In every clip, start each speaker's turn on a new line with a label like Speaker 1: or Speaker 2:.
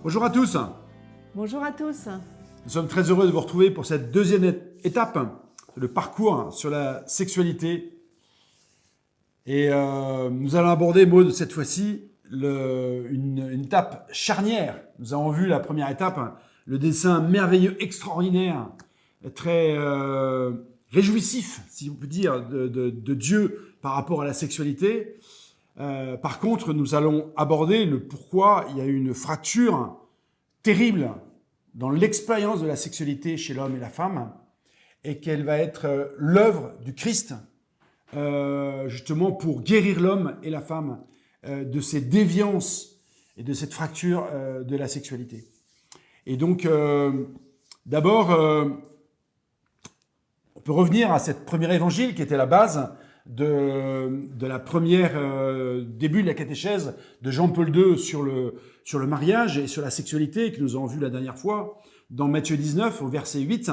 Speaker 1: Bonjour à tous.
Speaker 2: Bonjour à tous.
Speaker 1: Nous sommes très heureux de vous retrouver pour cette deuxième étape, le parcours sur la sexualité. Et nous allons aborder, Maud, cette fois-ci, une étape charnière. Nous avons vu la première étape, le dessin merveilleux, extraordinaire, très réjouissif, si on peut dire, de Dieu par rapport à la sexualité. Par contre, nous allons aborder le pourquoi il y a eu une fracture terrible dans l'expérience de la sexualité chez l'homme et la femme, et qu'elle va être l'œuvre du Christ, justement pour guérir l'homme et la femme de ces déviances et de cette fracture de la sexualité. Et donc, d'abord, on peut revenir à cette première évangile qui était la base de la première début de la catéchèse de Jean-Paul II sur le mariage et sur la sexualité que nous avons vu la dernière fois dans Matthieu 19 au verset 8.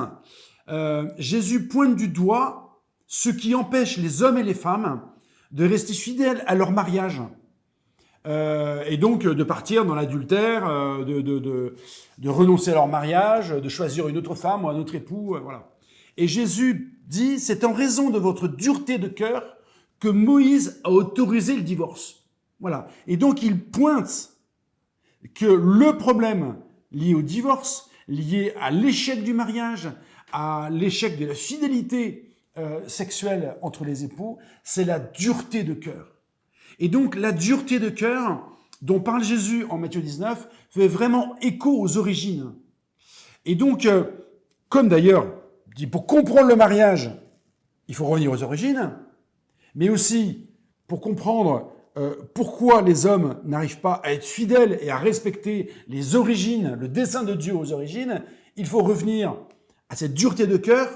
Speaker 1: Jésus pointe du doigt ce qui empêche les hommes et les femmes de rester fidèles à leur mariage et donc de partir dans l'adultère, de renoncer à leur mariage, de choisir une autre femme ou un autre époux, voilà. Et Jésus dit, c'est en raison de votre dureté de cœur que Moïse a autorisé le divorce. Voilà. Et donc, il pointe que le problème lié au divorce, lié à l'échec du mariage, à l'échec de la fidélité sexuelle entre les époux, c'est la dureté de cœur. Et donc, la dureté de cœur dont parle Jésus en Matthieu 19 fait vraiment écho aux origines. Et donc, comme d'ailleurs, dit pour comprendre le mariage, il faut revenir aux origines, mais aussi pour comprendre pourquoi les hommes n'arrivent pas à être fidèles et à respecter les origines, le dessein de Dieu aux origines, il faut revenir à cette dureté de cœur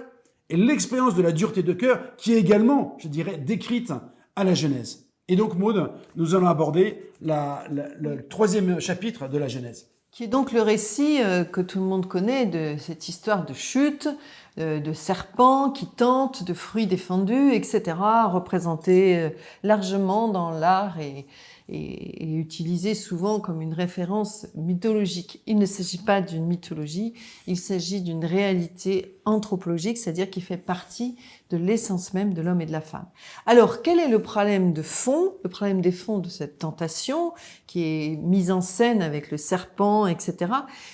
Speaker 1: et l'expérience de la dureté de cœur qui est également, je dirais, décrite à la Genèse. Et donc, Maud, nous allons aborder le troisième chapitre de la Genèse.
Speaker 2: Qui est donc le récit que tout le monde connaît de cette histoire de chute, de serpents qui tentent, de fruits défendus, etc., représenté largement dans l'art et utilisé souvent comme une référence mythologique. Il ne s'agit pas d'une mythologie, il s'agit d'une réalité anthropologique, c'est-à-dire qui fait partie de l'essence même de l'homme et de la femme. Alors, quel est le problème de fond, le problème des fonds de cette tentation qui est mise en scène avec le serpent, etc.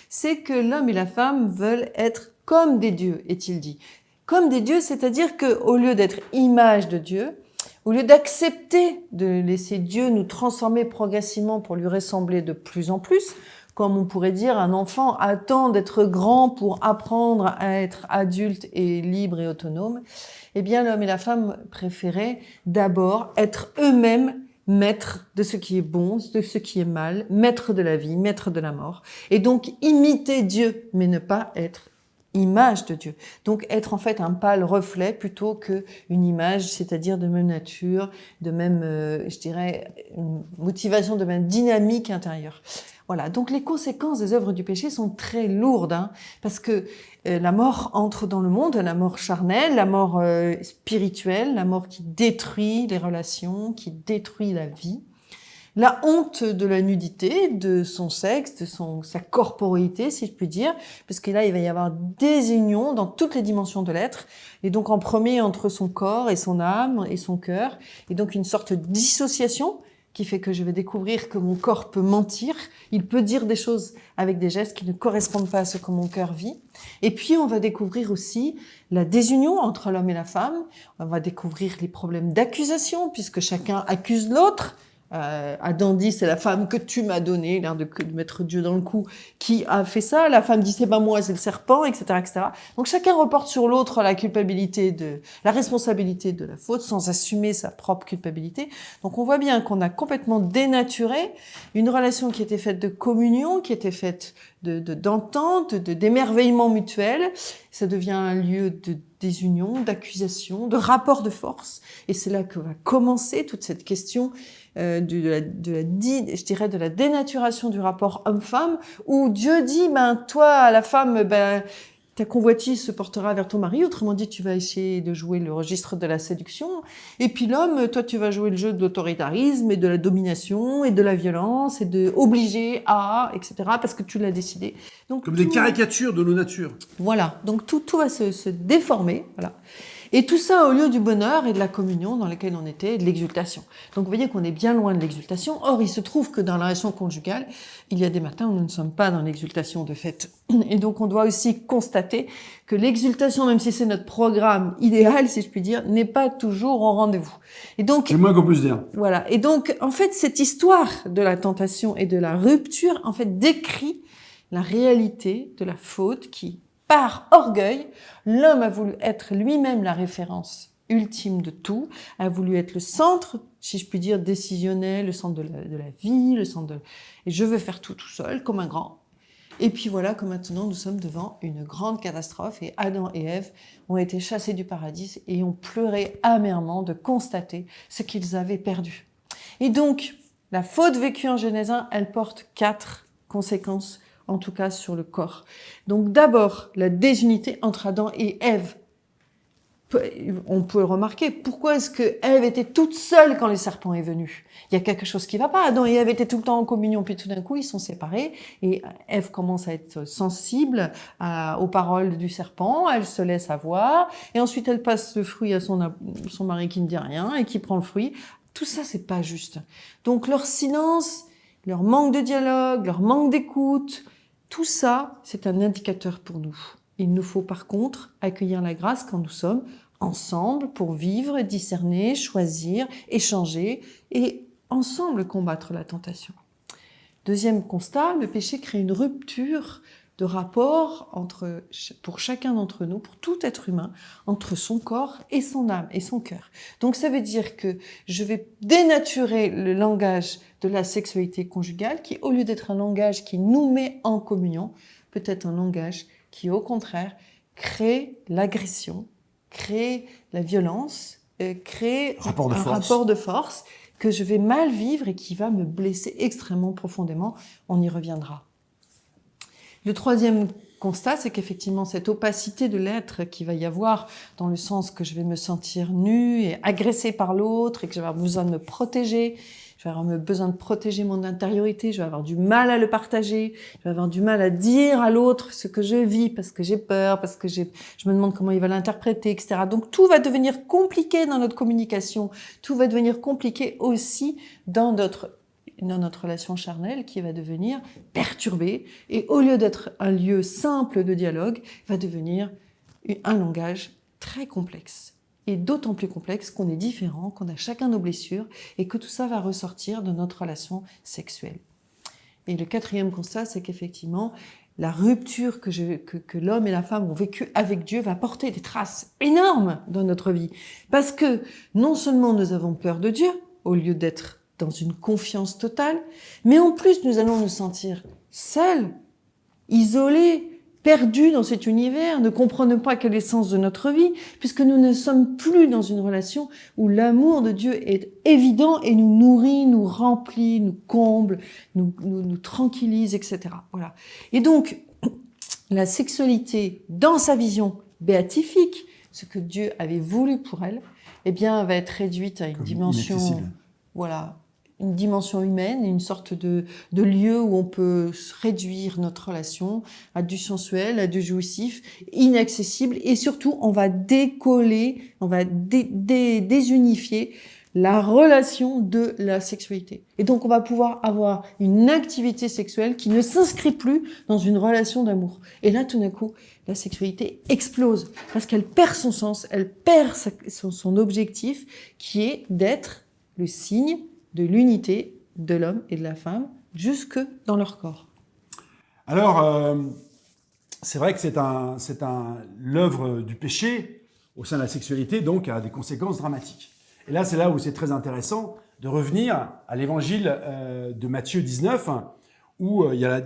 Speaker 2: C'est que l'homme et la femme veulent être comme des dieux, est-il dit. Comme des dieux, c'est-à-dire qu'au lieu d'être image de Dieu, au lieu d'accepter de laisser Dieu nous transformer progressivement pour lui ressembler de plus en plus, comme on pourrait dire, un enfant attend d'être grand pour apprendre à être adulte et libre et autonome, eh bien l'homme et la femme préféraient d'abord être eux-mêmes maîtres de ce qui est bon, de ce qui est mal, maîtres de la vie, maîtres de la mort, et donc imiter Dieu, mais ne pas être image de Dieu. Donc être en fait un pâle reflet plutôt qu'une image, c'est-à-dire de même nature, de même, je dirais, une motivation de même dynamique intérieure. Voilà, donc les conséquences des œuvres du péché sont très lourdes, parce que la mort entre dans le monde, la mort charnelle, la mort spirituelle, la mort qui détruit les relations, qui détruit la vie. La honte de la nudité, de son sexe, de sa corporéité, si je puis dire, parce que là, il va y avoir des unions dans toutes les dimensions de l'être, et donc en premier entre son corps et son âme et son cœur, et donc une sorte de dissociation qui fait que je vais découvrir que mon corps peut mentir, il peut dire des choses avec des gestes qui ne correspondent pas à ce que mon cœur vit. Et puis, on va découvrir aussi la désunion entre l'homme et la femme, on va découvrir les problèmes d'accusation, puisque chacun accuse l'autre. Adam dit c'est la femme que tu m'as donnée, l'air de mettre Dieu dans le coup, qui a fait ça. La femme dit c'est pas moi, c'est le serpent, etc., etc. Donc chacun reporte sur l'autre la responsabilité de la faute sans assumer sa propre culpabilité. Donc on voit bien qu'on a complètement dénaturé une relation qui était faite de communion, qui était faite d'entente, d'émerveillement mutuel. Ça devient un lieu de désunion, d'accusation, de rapport de force. Et c'est là que va commencer toute cette question de la dénaturation du rapport homme-femme, où Dieu dit, toi, la femme, ta convoitise se portera vers ton mari, autrement dit, tu vas essayer de jouer le registre de la séduction. Et puis l'homme, toi, tu vas jouer le jeu de l'autoritarisme et de la domination et de la violence et de obliger à, etc., parce que tu l'as décidé. Donc,
Speaker 1: Comme des caricatures de nos natures.
Speaker 2: Voilà, donc tout va se déformer, voilà. Et tout ça au lieu du bonheur et de la communion dans lesquels on était, et de l'exultation. Donc vous voyez qu'on est bien loin de l'exultation. Or, il se trouve que dans la relation conjugale, il y a des matins où nous ne sommes pas dans l'exultation de fait. Et donc on doit aussi constater que l'exultation, même si c'est notre programme idéal, si je puis dire, n'est pas toujours au rendez-vous. Et donc,
Speaker 1: C'est le moins qu'on puisse dire.
Speaker 2: voilà. Et donc, en fait, cette histoire de la tentation et de la rupture, en fait, décrit la réalité de la faute qui, par orgueil, l'homme a voulu être lui-même la référence ultime de tout, a voulu être le centre, si je puis dire, décisionnel, le centre de la vie, le centre de... Et je veux faire tout seul, comme un grand. Et puis voilà que maintenant nous sommes devant une grande catastrophe et Adam et Ève ont été chassés du paradis et ont pleuré amèrement de constater ce qu'ils avaient perdu. Et donc, la faute vécue en Genèse 1, elle porte 4 conséquences, en tout cas sur le corps. Donc d'abord, la désunité entre Adam et Ève. On peut le remarquer. Pourquoi est-ce que Ève était toute seule quand le serpent est venu? Il y a quelque chose qui va pas. Adam et Ève étaient tout le temps en communion, puis tout d'un coup, ils sont séparés. Et Ève commence à être sensible aux paroles du serpent. Elle se laisse avoir. Et ensuite, elle passe le fruit à son mari qui ne dit rien et qui prend le fruit. Tout ça, c'est pas juste. Donc, leur silence, leur manque de dialogue, leur manque d'écoute, tout ça, c'est un indicateur pour nous. Il nous faut par contre accueillir la grâce quand nous sommes ensemble pour vivre, discerner, choisir, échanger et ensemble combattre la tentation. Deuxième constat, le péché crée une rupture de rapport pour chacun d'entre nous, pour tout être humain, entre son corps et son âme et son cœur. Donc ça veut dire que je vais dénaturer le langage de la sexualité conjugale qui, au lieu d'être un langage qui nous met en communion, peut être un langage qui, au contraire, crée l'agression, crée la violence, crée un rapport de force que je vais mal vivre et qui va me blesser extrêmement profondément. On y reviendra. Le troisième constat, c'est qu'effectivement, cette opacité de l'être qu'il va y avoir, dans le sens que je vais me sentir nue et agressée par l'autre et que je vais avoir besoin de me protéger, je vais avoir besoin de protéger mon intériorité, je vais avoir du mal à le partager, je vais avoir du mal à dire à l'autre ce que je vis parce que j'ai peur, parce que je me demande comment il va l'interpréter, etc. Donc tout va devenir compliqué dans notre communication, tout va devenir compliqué aussi dans notre relation charnelle qui va devenir perturbée et au lieu d'être un lieu simple de dialogue, va devenir un langage très complexe. Et d'autant plus complexe qu'on est différent, qu'on a chacun nos blessures et que tout ça va ressortir de notre relation sexuelle. Et le quatrième constat, c'est qu'effectivement, la rupture que l'homme et la femme ont vécue avec Dieu va porter des traces énormes dans notre vie. Parce que non seulement nous avons peur de Dieu, au lieu d'être dans une confiance totale, mais en plus nous allons nous sentir seuls, isolés, perdus dans cet univers, ne comprenons pas quel est le sens de notre vie, puisque nous ne sommes plus dans une relation où l'amour de Dieu est évident et nous nourrit, nous remplit, nous comble, nous tranquillise, etc. Voilà. Et donc, la sexualité, dans sa vision béatifique, ce que Dieu avait voulu pour elle, eh bien, va être réduite à une dimension, voilà, une dimension humaine, une sorte de lieu où on peut réduire notre relation à du sensuel, à du jouissif, inaccessible, et surtout on va décoller, on va désunifier la relation de la sexualité. Et donc on va pouvoir avoir une activité sexuelle qui ne s'inscrit plus dans une relation d'amour. Et là tout d'un coup, la sexualité explose parce qu'elle perd son sens, elle perd son objectif qui est d'être le signe de l'unité de l'homme et de la femme jusque dans leur corps.
Speaker 1: Alors, c'est vrai que l'œuvre du péché au sein de la sexualité, donc, a des conséquences dramatiques. Et là, c'est là où c'est très intéressant de revenir à l'évangile de Matthieu 19, où il y a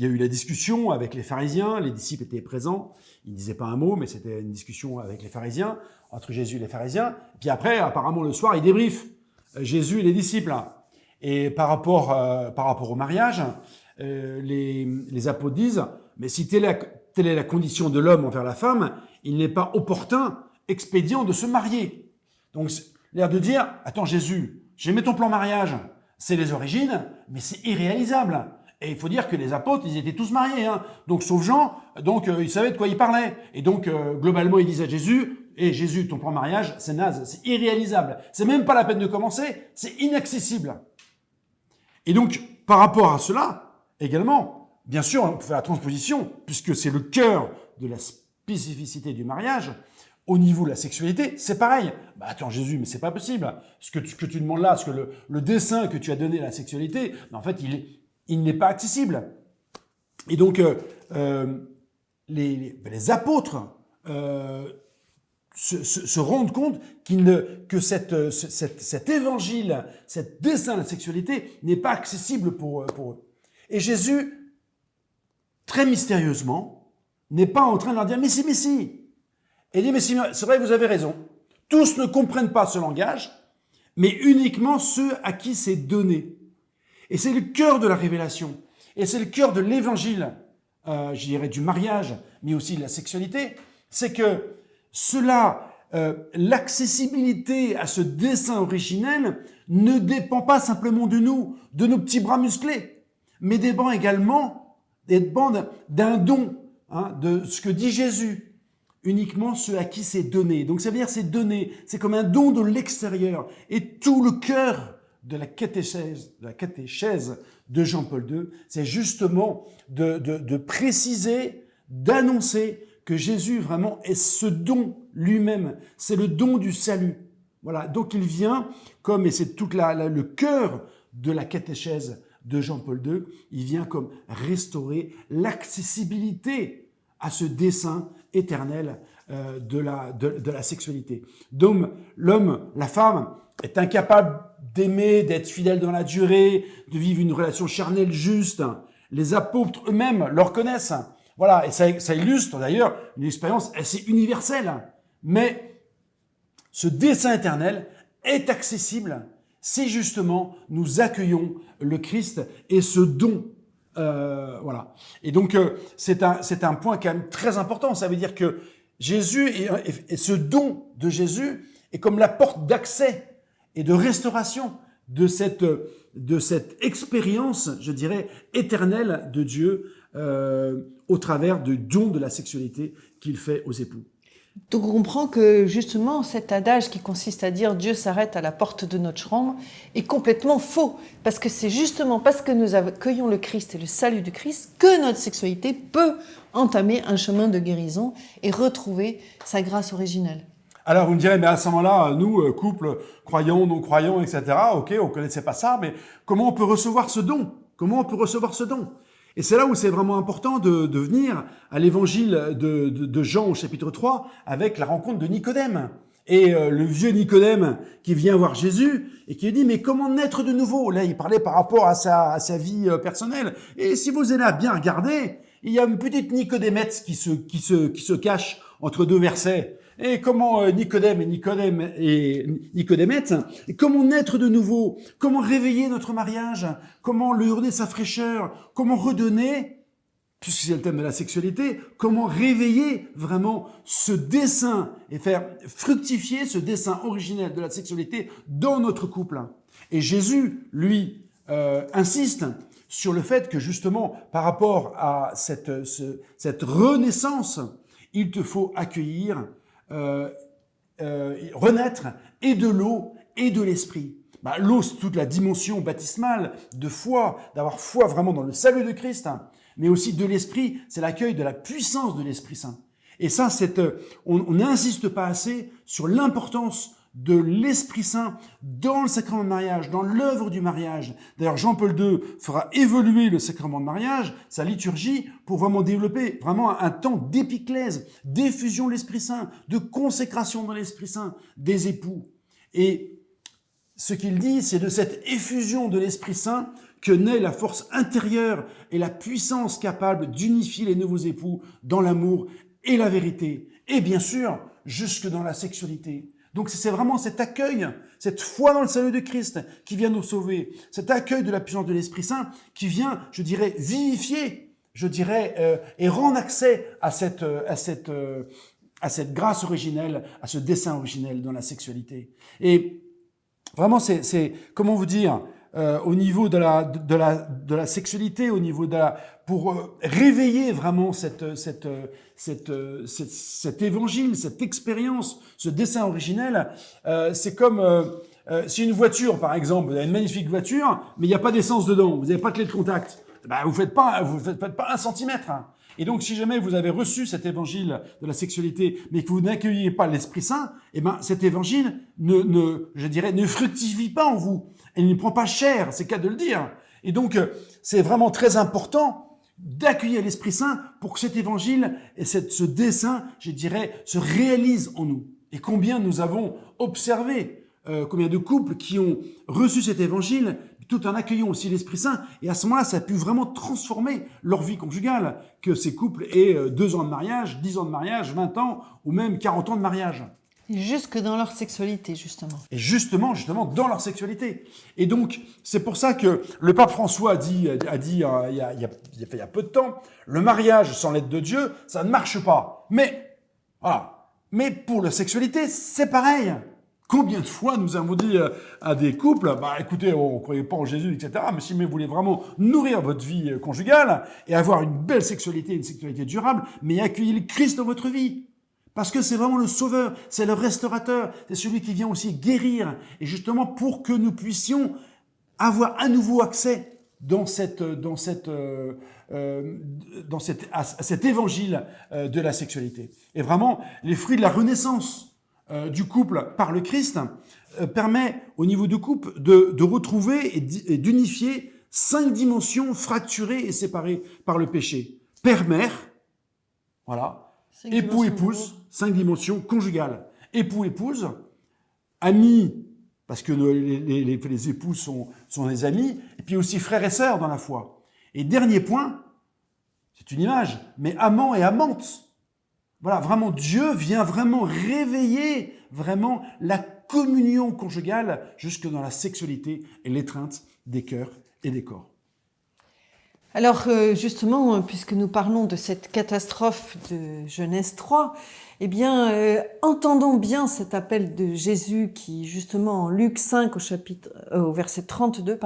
Speaker 1: eu la discussion avec les pharisiens, les disciples étaient présents, ils ne disaient pas un mot, mais c'était une discussion avec les pharisiens, entre Jésus et les pharisiens. Puis après, apparemment, le soir, ils débriefent Jésus et les disciples. Et par rapport au mariage, les apôtres disent, mais si tel telle est la condition de l'homme envers la femme, il n'est pas opportun, expédient de se marier. Donc, c'est l'air de dire, attends Jésus, j'ai mis ton plan mariage, c'est les origines, mais c'est irréalisable. Et il faut dire que les apôtres, ils étaient tous mariés, hein. Donc, sauf Jean, donc ils savaient de quoi ils parlaient. Et donc, globalement, ils disaient à Jésus, Jésus, ton plan mariage, c'est naze, c'est irréalisable. C'est même pas la peine de commencer, c'est inaccessible. Et donc, par rapport à cela, également, bien sûr, on peut faire la transposition, puisque c'est le cœur de la spécificité du mariage. Au niveau de la sexualité, c'est pareil. Bah attends Jésus, mais c'est pas possible. Ce que tu demandes là, ce que le dessein que tu as donné à la sexualité, en fait, il n'est pas accessible. Et donc, les apôtres se rendent compte que cet évangile, cet dessein de la sexualité n'est pas accessible pour eux. Et Jésus, très mystérieusement, n'est pas en train de leur dire « mais si ». Et il dit « mais si, c'est vrai, vous avez raison. Tous ne comprennent pas ce langage, mais uniquement ceux à qui c'est donné. » Et c'est le cœur de la révélation. Et c'est le cœur de l'évangile, je dirais, du mariage, mais aussi de la sexualité. C'est que cela, l'accessibilité à ce dessein originel ne dépend pas simplement de nous, de nos petits bras musclés, mais dépend également d'un don, hein, de ce que dit Jésus. Uniquement ceux à qui c'est donné. Donc ça veut dire c'est donné, c'est comme un don de l'extérieur. Et tout le cœur de la catéchèse de Jean-Paul II, c'est justement de préciser, d'annoncer que Jésus vraiment est ce don lui-même. C'est le don du salut. Voilà. Donc il vient comme, et c'est tout le cœur de la catéchèse de Jean-Paul II, il vient comme restaurer l'accessibilité à ce dessein éternel de la sexualité. Donc, l'homme, la femme, est incapable d'aimer, d'être fidèle dans la durée, de vivre une relation charnelle juste. Les apôtres eux-mêmes le reconnaissent. Voilà, et ça illustre d'ailleurs une expérience assez universelle. Mais ce dessein éternel est accessible si justement nous accueillons le Christ et ce don. Voilà. Et donc, c'est un point quand même très important. Ça veut dire que Jésus et ce don de Jésus est comme la porte d'accès et de restauration de cette expérience, je dirais, éternelle de Dieu au travers du don de la sexualité qu'il fait aux époux.
Speaker 2: Donc on comprend que justement cet adage qui consiste à dire Dieu s'arrête à la porte de notre chambre est complètement faux. Parce que c'est justement parce que nous accueillons le Christ et le salut du Christ que notre sexualité peut entamer un chemin de guérison et retrouver sa grâce originelle.
Speaker 1: Alors vous me direz, mais à ce moment-là, nous, couple, croyants, non-croyants, etc., ok, on ne connaissait pas ça, mais comment on peut recevoir ce don ? Comment on peut recevoir ce don ? Et c'est là où c'est vraiment important de venir à l'évangile de Jean au chapitre 3 avec la rencontre de Nicodème. Et le vieux Nicodème qui vient voir Jésus et qui lui dit « mais comment naître de nouveau ?» Là, il parlait par rapport à sa vie personnelle. Et si vous allez à bien regarder, il y a une petite Nicodémette qui se cache entre deux versets. Et comment Nicodème et Nicodémette, et comment naître de nouveau, comment réveiller notre mariage, comment lui redonner sa fraîcheur, comment redonner, puisque c'est le thème de la sexualité, comment réveiller vraiment ce dessein et faire fructifier ce dessein originel de la sexualité dans notre couple. Et Jésus, lui, insiste sur le fait que justement, par rapport à cette renaissance, il te faut accueillir renaître et de l'eau et de l'esprit. L'eau, c'est toute la dimension baptismale de foi, d'avoir foi vraiment dans le salut de Christ, mais aussi de l'esprit, c'est l'accueil de la puissance de l'Esprit Saint. Et ça, on n'insiste pas assez sur l'importance de l'Esprit Saint dans le sacrement de mariage, dans l'œuvre du mariage. D'ailleurs, Jean-Paul II fera évoluer le sacrement de mariage, sa liturgie, pour vraiment développer vraiment un temps d'épiclèse, d'effusion de l'Esprit Saint, de consécration dans l'Esprit Saint des époux. Et ce qu'il dit, c'est de cette effusion de l'Esprit Saint que naît la force intérieure et la puissance capable d'unifier les nouveaux époux dans l'amour et la vérité. Et bien sûr, jusque dans la sexualité. Donc c'est vraiment cet accueil, cette foi dans le salut de Christ qui vient nous sauver, cet accueil de la puissance de l'Esprit Saint qui vient, je dirais, vivifier je dirais, et rendre accès à cette grâce originelle, à ce dessein originel dans la sexualité. Et vraiment, c'est comment vous dire, au niveau de la sexualité, au niveau pour réveiller vraiment cet évangile, cette expérience, ce dessein originel. C'est comme si une voiture, par exemple, vous avez une magnifique voiture, mais il n'y a pas d'essence dedans, vous n'avez pas de clé de contact. Ben, vous faites pas 1 centimètre. Hein. Et donc, si jamais vous avez reçu cet évangile de la sexualité, mais que vous n'accueillez pas l'Esprit Saint, eh ben, cet évangile ne fructifie pas en vous. Il ne prend pas chair, c'est qu'à de le dire. Et donc, c'est vraiment très important d'accueillir l'Esprit Saint pour que cet évangile et ce dessein, je dirais, se réalise en nous. Et combien nous avons observé, combien de couples qui ont reçu cet évangile tout en accueillant aussi l'Esprit Saint. Et à ce moment-là, ça a pu vraiment transformer leur vie conjugale, que ces couples aient 2 ans de mariage, 10 ans de mariage, 20 ans ou même 40 ans de mariage.
Speaker 2: Jusque dans leur sexualité, justement.
Speaker 1: Et justement, dans leur sexualité. Et donc, c'est pour ça que le pape François a dit il y a peu de temps, le mariage sans l'aide de Dieu, ça ne marche pas. Mais, voilà. Mais pour la sexualité, c'est pareil. Combien de fois nous avons dit à des couples, bah écoutez, on ne croyait pas en Jésus, etc., mais si vous voulez vraiment nourrir votre vie conjugale et avoir une belle sexualité, une sexualité durable, mais accueillez le Christ dans votre vie. Parce que c'est vraiment le sauveur, c'est le restaurateur, c'est celui qui vient aussi guérir. Et justement, pour que nous puissions avoir à nouveau accès à cet évangile de la sexualité. Et vraiment, les fruits de la renaissance du couple par le Christ permet au niveau du couple de retrouver et d'unifier 5 dimensions fracturées et séparées par le péché. Père-mère, voilà. Époux-épouse, 5 dimensions conjugales. Époux-épouse, amis, parce que les époux sont des amis, et puis aussi frères et sœurs dans la foi. Et dernier point, c'est une image, mais amant et amante. Voilà, vraiment, Dieu vient vraiment réveiller vraiment la communion conjugale jusque dans la sexualité et l'étreinte des cœurs et des corps.
Speaker 2: Alors, justement, puisque nous parlons de cette catastrophe de Genèse 3, eh bien, entendons bien cet appel de Jésus qui, justement, en Luc 5, au verset 32,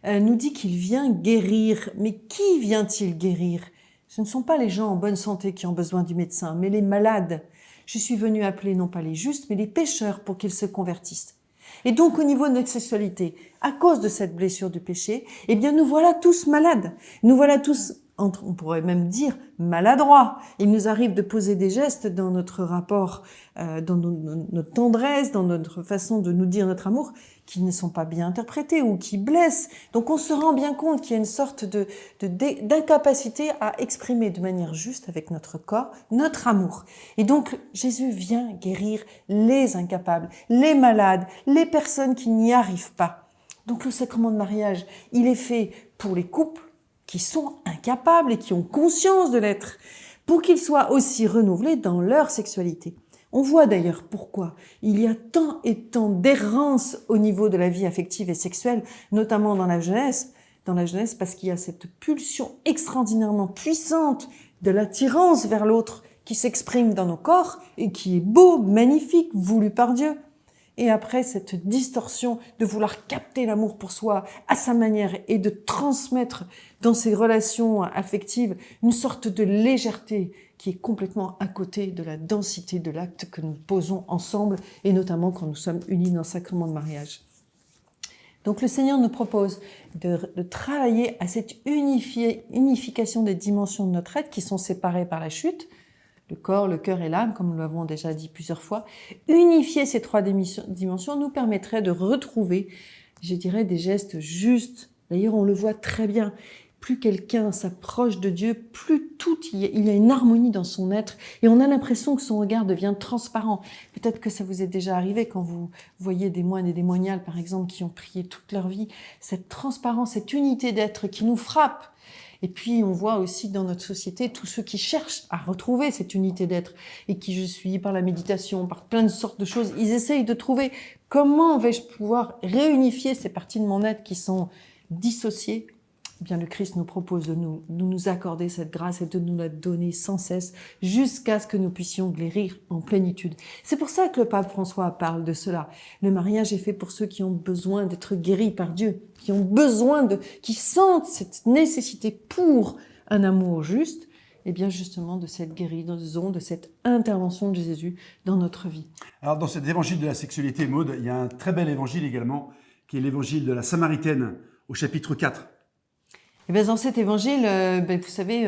Speaker 2: nous dit qu'il vient guérir. Mais qui vient-il guérir ? Ce ne sont pas les gens en bonne santé qui ont besoin du médecin, mais les malades. Je suis venu appeler non pas les justes, mais les pécheurs pour qu'ils se convertissent. Et donc, au niveau de notre sexualité, à cause de cette blessure du péché, eh bien, nous voilà tous malades. Nous voilà tous, on pourrait même dire, maladroits. Il nous arrive de poser des gestes dans notre rapport, dans notre tendresse, dans notre façon de nous dire notre amour, qui ne sont pas bien interprétés ou qui blessent. Donc, on se rend bien compte qu'il y a une sorte d'incapacité à exprimer de manière juste avec notre corps notre amour. Et donc, Jésus vient guérir les incapables, les malades, les personnes qui n'y arrivent pas. Donc, le sacrement de mariage, il est fait pour les couples qui sont incapables et qui ont conscience de l'être, pour qu'ils soient aussi renouvelés dans leur sexualité. On voit d'ailleurs pourquoi il y a tant et tant d'errance au niveau de la vie affective et sexuelle, notamment dans la jeunesse, parce qu'il y a cette pulsion extraordinairement puissante de l'attirance vers l'autre qui s'exprime dans nos corps et qui est beau, magnifique, voulu par Dieu. Et après, cette distorsion de vouloir capter l'amour pour soi à sa manière et de transmettre dans ces relations affectives une sorte de légèreté qui est complètement à côté de la densité de l'acte que nous posons ensemble, et notamment quand nous sommes unis dans le sacrement de mariage. Donc le Seigneur nous propose de travailler à cette unification des dimensions de notre être qui sont séparées par la chute, le corps, le cœur et l'âme, comme nous l'avons déjà dit plusieurs fois. Unifier ces 3 dimensions nous permettrait de retrouver, je dirais, des gestes justes. D'ailleurs, on le voit très bien. Plus quelqu'un s'approche de Dieu, plus il y a une harmonie dans son être et on a l'impression que son regard devient transparent. Peut-être que ça vous est déjà arrivé quand vous voyez des moines et des moignales, par exemple, qui ont prié toute leur vie. Cette transparence, cette unité d'être qui nous frappe. Et puis, on voit aussi dans notre société tous ceux qui cherchent à retrouver cette unité d'être et qui, je suis, par la méditation, par plein de sortes de choses, ils essayent de trouver comment vais-je pouvoir réunifier ces parties de mon être qui sont dissociées. Eh bien, le Christ nous propose de nous accorder cette grâce et de nous la donner sans cesse jusqu'à ce que nous puissions guérir en plénitude. C'est pour ça que le pape François parle de cela. Le mariage est fait pour ceux qui ont besoin d'être guéris par Dieu, qui sentent cette nécessité pour un amour juste, et bien justement de cette guérison, de cette intervention de Jésus dans notre vie.
Speaker 1: Alors dans cet évangile de la sexualité, Maud, il y a un très bel évangile également, qui est l'évangile de la Samaritaine au chapitre 4.
Speaker 2: Et bien dans cet évangile, vous savez,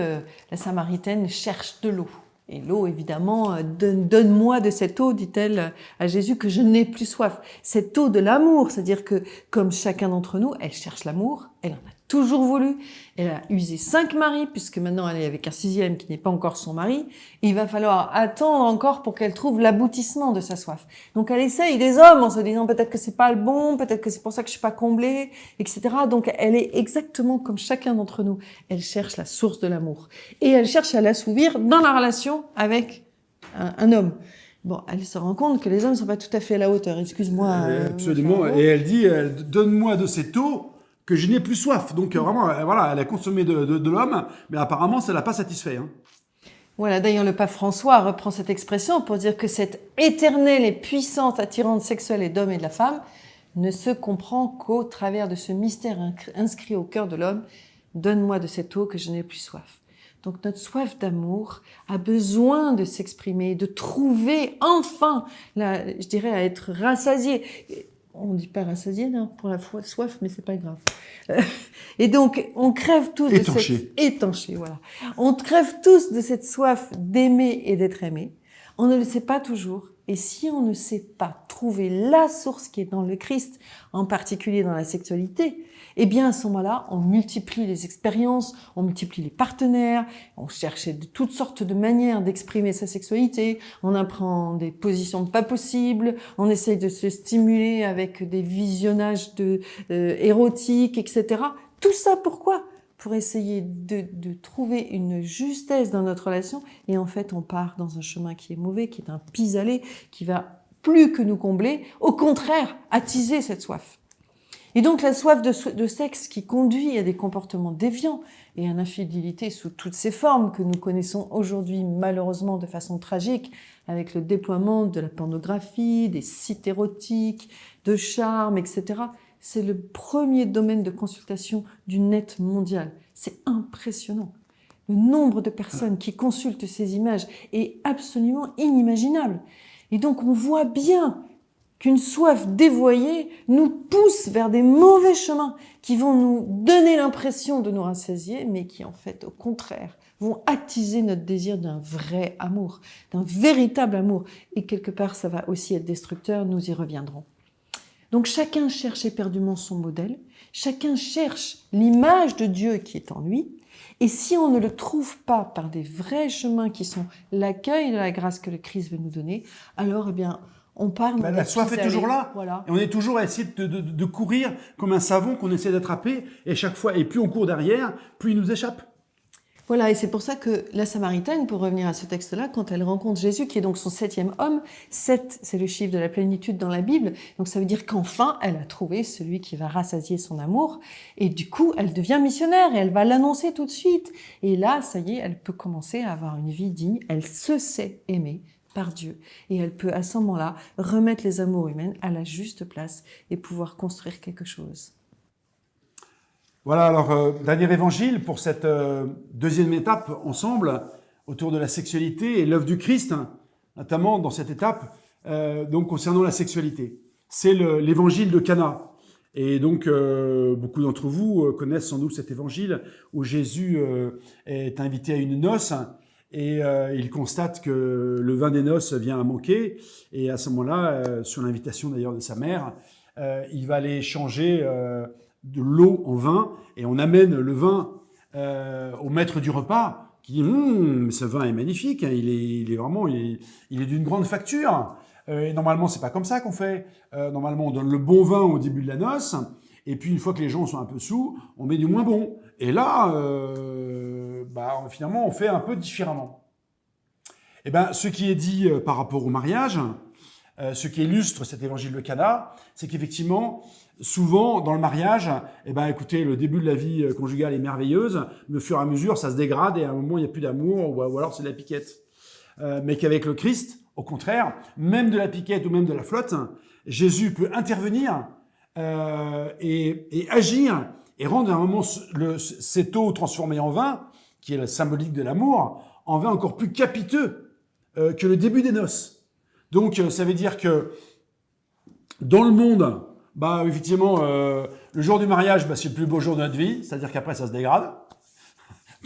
Speaker 2: la Samaritaine cherche de l'eau. Et l'eau, évidemment, donne-moi de cette eau, dit-elle à Jésus, que je n'ai plus soif. Cette eau de l'amour, c'est-à-dire que, comme chacun d'entre nous, elle cherche l'amour, elle en a toujours voulu, elle a usé 5 maris, puisque maintenant elle est avec un 6e qui n'est pas encore son mari, et il va falloir attendre encore pour qu'elle trouve l'aboutissement de sa soif. Donc elle essaye des hommes en se disant peut-être que c'est pas le bon, peut-être que c'est pour ça que je suis pas comblée, etc. Donc elle est exactement comme chacun d'entre nous. Elle cherche la source de l'amour. Et elle cherche à l'assouvir dans la relation avec un homme. Bon, elle se rend compte que les hommes ne sont pas tout à fait à la hauteur. Excuse-moi.
Speaker 1: Absolument. Et elle dit, donne-moi de cette eau que je n'ai plus soif. Donc vraiment, voilà, elle a consommé de l'homme, mais apparemment, ça l'a pas satisfait. Hein.
Speaker 2: Voilà, d'ailleurs, le pape François reprend cette expression pour dire que cette éternelle et puissante attirante sexuelle et d'homme et de la femme ne se comprend qu'au travers de ce mystère inscrit au cœur de l'homme. Donne-moi de cette eau que je n'ai plus soif. Donc notre soif d'amour a besoin de s'exprimer, de trouver enfin, je dirais, à être rassasié. On dit pas rassasié, non, pour la soif, mais c'est pas grave. Et donc, on crève tous de cette... Étanché, voilà. On crève tous de cette soif d'aimer et d'être aimé. On ne le sait pas toujours. Et si on ne sait pas trouver la source qui est dans le Christ, en particulier dans la sexualité, eh bien, à ce moment-là, on multiplie les expériences, on multiplie les partenaires, on cherche de toutes sortes de manières d'exprimer sa sexualité, on apprend des positions pas possibles, on essaye de se stimuler avec des visionnages érotiques, etc. Tout ça, pourquoi ? Pour essayer de trouver une justesse dans notre relation. Et en fait, on part dans un chemin qui est mauvais, qui est un pis-aller, qui va plus que nous combler, au contraire, attiser cette soif. Et donc la soif de sexe qui conduit à des comportements déviants et à l'infidélité sous toutes ses formes que nous connaissons aujourd'hui malheureusement de façon tragique avec le déploiement de la pornographie, des sites érotiques, de charme, etc. C'est le premier domaine de consultation du net mondial. C'est impressionnant. Le nombre de personnes qui consultent ces images est absolument inimaginable. Et donc on voit bien qu'une soif dévoyée nous pousse vers des mauvais chemins qui vont nous donner l'impression de nous rassasier, mais qui en fait, au contraire, vont attiser notre désir d'un vrai amour, d'un véritable amour. Et quelque part, ça va aussi être destructeur, nous y reviendrons. Donc chacun cherche éperdument son modèle, chacun cherche l'image de Dieu qui est en lui, et si on ne le trouve pas par des vrais chemins qui sont l'accueil de la grâce que le Christ veut nous donner, alors eh bien, on part dans
Speaker 1: la soif est toujours là.
Speaker 2: Voilà.
Speaker 1: Et on est toujours à essayer de courir comme un savon qu'on essaie d'attraper. Et chaque fois, et plus on court derrière, plus il nous échappe.
Speaker 2: Voilà, et c'est pour ça que la Samaritaine, pour revenir à ce texte-là, quand elle rencontre Jésus, qui est donc son 7e homme, 7, c'est le chiffre de la plénitude dans la Bible, donc ça veut dire qu'enfin, elle a trouvé celui qui va rassasier son amour, et du coup, elle devient missionnaire, et elle va l'annoncer tout de suite. Et là, ça y est, elle peut commencer à avoir une vie digne, elle se sait aimer par Dieu. Et elle peut, à ce moment-là, remettre les amours humains à la juste place et pouvoir construire quelque chose.
Speaker 1: Voilà, alors, dernier évangile pour cette deuxième étape ensemble, autour de la sexualité et l'œuvre du Christ, notamment dans cette étape, donc concernant la sexualité. C'est l'évangile de Cana. Et donc, beaucoup d'entre vous connaissent sans doute cet évangile où Jésus est invité à une noce. Et il constate que le vin des noces vient à manquer. Et à ce moment-là, sur l'invitation d'ailleurs de sa mère, il va aller changer de l'eau en vin. Et on amène le vin au maître du repas qui dit ce vin est magnifique, hein, il est d'une grande facture. Et normalement, c'est pas comme ça qu'on fait. Normalement, on donne le bon vin au début de la noce. Et puis, une fois que les gens sont un peu sous, on met du moins bon. Et là, finalement, on fait un peu différemment. Eh ben, ce qui est dit par rapport au mariage, ce qui illustre cet évangile de Cana, c'est qu'effectivement, souvent, dans le mariage, eh ben, écoutez, le début de la vie conjugale est merveilleuse, mais au fur et à mesure, ça se dégrade et à un moment, il n'y a plus d'amour ou alors c'est de la piquette. Mais qu'avec le Christ, au contraire, même de la piquette ou même de la flotte, Jésus peut intervenir et agir et rendre à un moment cette eau transformée en vin, qui est le symbolique de l'amour, en vin encore plus capiteux que le début des noces. Donc, ça veut dire que dans le monde, bah effectivement, le jour du mariage, bah, c'est le plus beau jour de notre vie, c'est-à-dire qu'après ça se dégrade,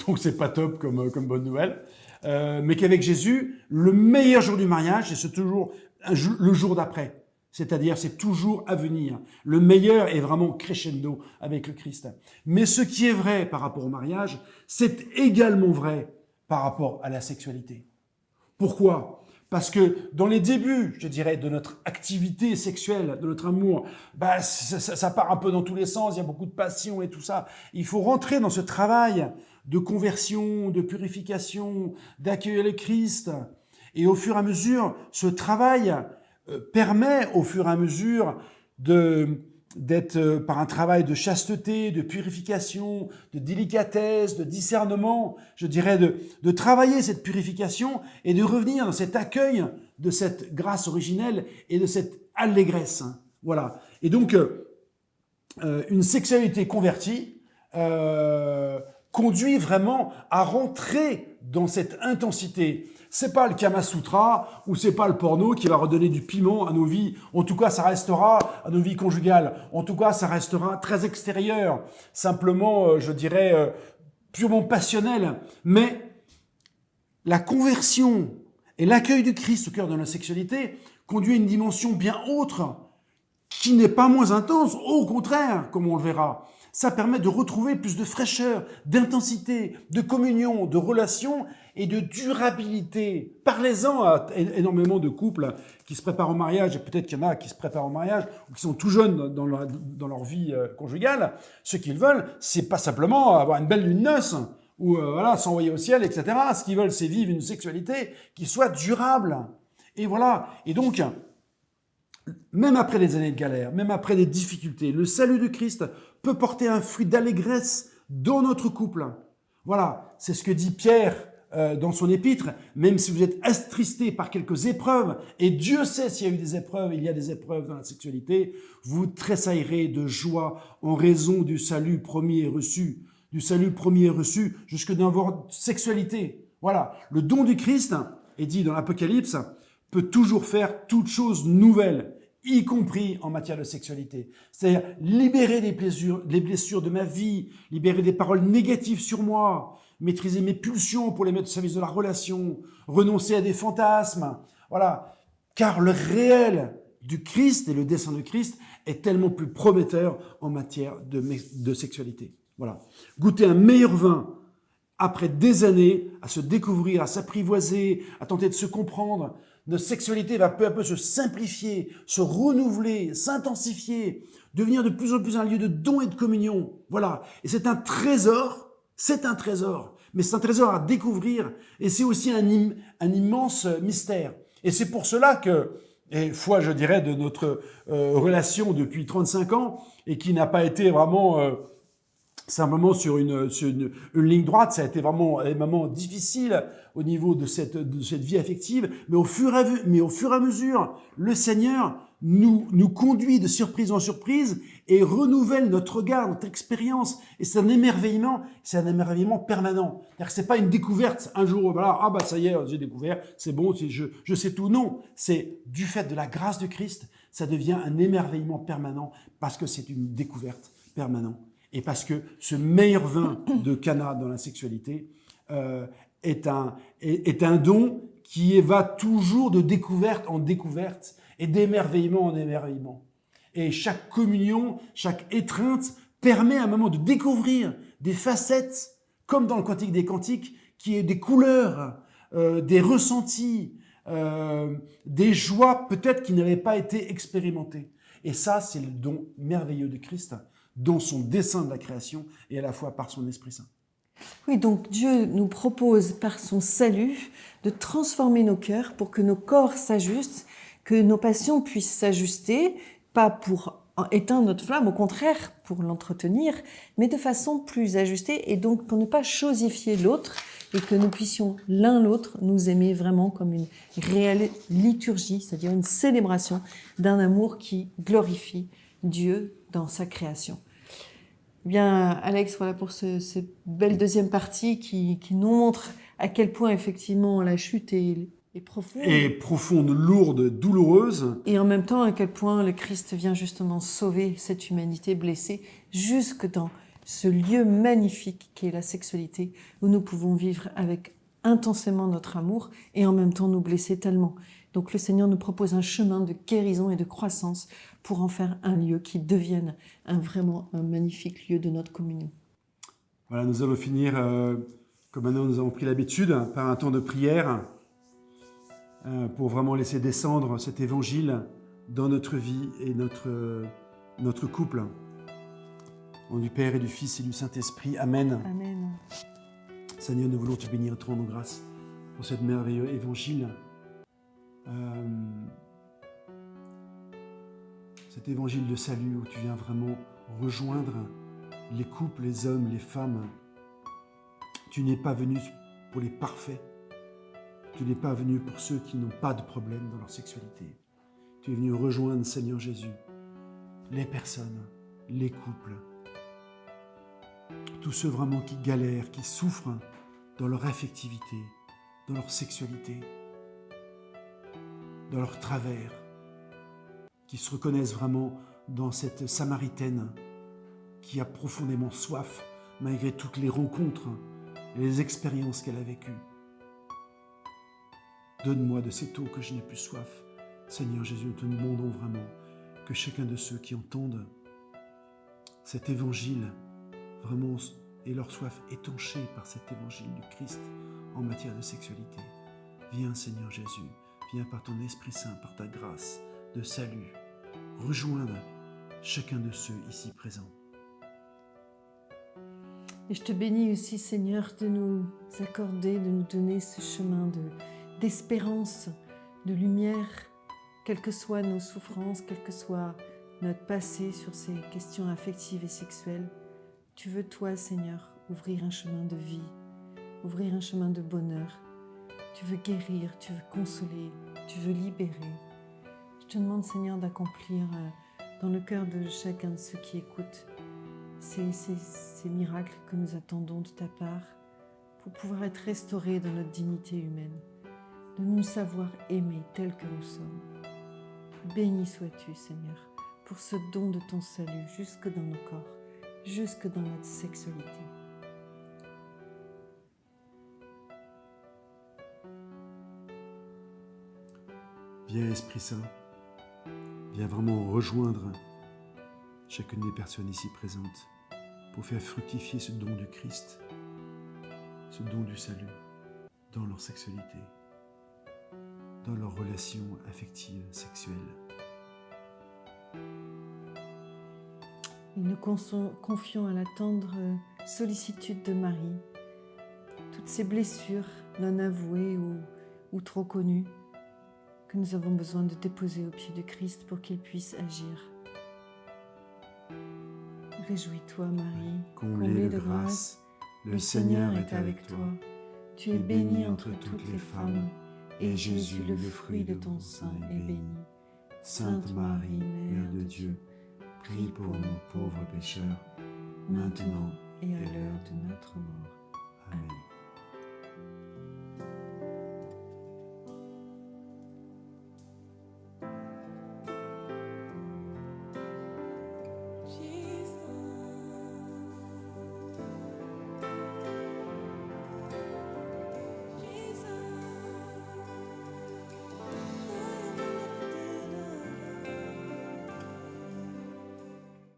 Speaker 1: donc c'est pas top comme bonne nouvelle. Mais qu'avec Jésus, le meilleur jour du mariage, c'est toujours le jour d'après. C'est-à-dire, c'est toujours à venir. Le meilleur est vraiment crescendo avec le Christ. Mais ce qui est vrai par rapport au mariage, c'est également vrai par rapport à la sexualité. Pourquoi ? Parce que dans les débuts, je dirais, de notre activité sexuelle, de notre amour, bah, ça part un peu dans tous les sens, il y a beaucoup de passion et tout ça. Il faut rentrer dans ce travail de conversion, de purification, d'accueillir le Christ. Et au fur et à mesure, ce travail permet au fur et à mesure d'être par un travail de chasteté, de purification, de délicatesse, de discernement, je dirais de travailler cette purification et de revenir dans cet accueil de cette grâce originelle et de cette allégresse. Voilà. Et donc, une sexualité convertie conduit vraiment à rentrer dans cette intensité. C'est pas le Kama Sutra ou c'est pas le porno qui va redonner du piment à nos vies. En tout cas, ça restera à nos vies conjugales. En tout cas, ça restera très extérieur. Simplement, je dirais, purement passionnel. Mais la conversion et l'accueil du Christ au cœur de la sexualité conduit à une dimension bien autre qui n'est pas moins intense. Au contraire, comme on le verra. Ça permet de retrouver plus de fraîcheur, d'intensité, de communion, de relation et de durabilité. Parlez-en à énormément de couples qui se préparent au mariage, et peut-être qu'il y en a qui se préparent au mariage ou qui sont tout jeunes dans leur vie conjugale. Ce qu'ils veulent, c'est pas simplement avoir une belle lune de noces ou voilà, s'envoyer au ciel, etc. Ce qu'ils veulent, c'est vivre une sexualité qui soit durable. Et voilà. Et donc, même après des années de galère, même après des difficultés, le salut du Christ peut porter un fruit d'allégresse dans notre couple. Voilà, c'est ce que dit Pierre dans son épître. Même si vous êtes attristés par quelques épreuves, et Dieu sait s'il y a eu des épreuves, il y a des épreuves dans la sexualité, vous tressaillerez de joie en raison du salut promis et reçu. Du salut promis et reçu jusque dans votre sexualité. Voilà, le don du Christ, est dit dans l'Apocalypse, peut toujours faire toutes choses nouvelles, y compris en matière de sexualité. C'est-à-dire libérer les blessures de ma vie, libérer des paroles négatives sur moi, maîtriser mes pulsions pour les mettre au service de la relation, renoncer à des fantasmes. Voilà. Car le réel du Christ et le dessein du Christ est tellement plus prometteur en matière de sexualité. Voilà. Goûter un meilleur vin après des années à se découvrir, à s'apprivoiser, à tenter de se comprendre. Notre sexualité va peu à peu se simplifier, se renouveler, s'intensifier, devenir de plus en plus un lieu de don et de communion. Voilà. Et c'est un trésor, mais c'est un trésor à découvrir et c'est aussi un immense mystère. Et c'est pour cela que, et foi, je dirais, de notre relation depuis 35 ans et qui n'a pas été vraiment simplement sur une ligne droite, ça a été vraiment des moments difficiles au niveau de cette vie affective, mais au fur et à mesure, le Seigneur nous conduit de surprise en surprise et renouvelle notre regard, notre expérience. Et c'est un émerveillement permanent. C'est-à-dire que c'est pas une découverte un jour, voilà, ah bah ça y est, j'ai découvert, c'est bon, je sais tout. Non, c'est du fait de la grâce de Christ, ça devient un émerveillement permanent parce que c'est une découverte permanente. Et parce que ce meilleur vin de Cana dans la sexualité est un don qui va toujours de découverte en découverte et d'émerveillement en émerveillement. Et chaque communion, chaque étreinte permet à un moment de découvrir des facettes, comme dans le Cantique des Cantiques, qui est des couleurs, des ressentis, des joies peut-être qui n'avaient pas été expérimentées. Et ça, c'est le don merveilleux de Christ, dans son dessein de la création et à la fois par son Esprit Saint.
Speaker 2: Oui, donc Dieu nous propose par son salut de transformer nos cœurs pour que nos corps s'ajustent que nos passions puissent s'ajuster, pas pour éteindre notre flamme, au contraire, pour l'entretenir, mais de façon plus ajustée, et donc pour ne pas chosifier l'autre, et que nous puissions l'un l'autre nous aimer vraiment comme une réelle liturgie, c'est-à-dire une célébration d'un amour qui glorifie Dieu dans sa création. Eh bien, Alex, voilà pour cette belle deuxième partie qui nous montre à quel point effectivement la chute est profonde.
Speaker 1: Et profonde, lourde, douloureuse.
Speaker 2: Et en même temps, à quel point le Christ vient justement sauver cette humanité blessée jusque dans ce lieu magnifique qu'est la sexualité, où nous pouvons vivre avec intensément notre amour et en même temps nous blesser tellement. Donc le Seigneur nous propose un chemin de guérison et de croissance pour en faire un lieu qui devienne vraiment un magnifique lieu de notre communion.
Speaker 1: Voilà, nous allons finir, comme maintenant nous avons pris l'habitude, par un temps de prière pour vraiment laisser descendre cet évangile dans notre vie et notre couple. Au nom du Père et du Fils et du Saint-Esprit. Amen.
Speaker 2: Amen.
Speaker 1: Seigneur, nous voulons te bénir, te rendre grâce pour cet merveilleux évangile. Cet évangile de salut où tu viens vraiment rejoindre les couples, les hommes, les femmes. Tu n'es pas venu pour les parfaits. Tu n'es pas venu pour ceux qui n'ont pas de problème dans leur sexualité. Tu es venu rejoindre, Seigneur Jésus, les personnes, les couples, tous ceux vraiment qui galèrent, qui souffrent dans leur affectivité, dans leur sexualité, dans leur travers, qui se reconnaissent vraiment dans cette Samaritaine qui a profondément soif, malgré toutes les rencontres et les expériences qu'elle a vécues. Donne-moi de cette eau que je n'ai plus soif. Seigneur Jésus, nous te demandons vraiment que chacun de ceux qui entendent cet évangile vraiment ait leur soif étanchée par cet évangile du Christ en matière de sexualité. Viens Seigneur Jésus, viens par ton Esprit Saint, par ta grâce de salut, rejoindre chacun de ceux ici présents.
Speaker 2: Et je te bénis aussi, Seigneur, de nous accorder, de nous donner ce chemin d'espérance, de lumière, quelles que soient nos souffrances, quel que soit notre passé sur ces questions affectives et sexuelles. Tu veux, toi, Seigneur, ouvrir un chemin de vie, ouvrir un chemin de bonheur. Tu veux guérir, tu veux consoler, tu veux libérer. Je te demande, Seigneur, d'accomplir dans le cœur de chacun de ceux qui écoutent ces miracles que nous attendons de ta part pour pouvoir être restaurés dans notre dignité humaine, de nous savoir aimer tels que nous sommes. Béni sois-tu, Seigneur, pour ce don de ton salut jusque dans nos corps, jusque dans notre sexualité.
Speaker 1: Viens Esprit Saint, viens vraiment rejoindre chacune des personnes ici présentes pour faire fructifier ce don du Christ, ce don du salut dans leur sexualité, dans leurs relations affectives, sexuelles.
Speaker 2: Et nous confions à la tendre sollicitude de Marie toutes ces blessures non avouées ou trop connues que nous avons besoin de déposer au pied du Christ pour qu'il puisse agir. Réjouis-toi, Marie,
Speaker 1: comblée de grâce, le Seigneur est avec toi.
Speaker 2: Tu es bénie entre toutes les femmes, et Jésus, le fruit de ton sein, est béni. Sainte Marie, Mère de Dieu, prie pour nous pauvres pécheurs, maintenant et à l'heure de notre mort. Amen.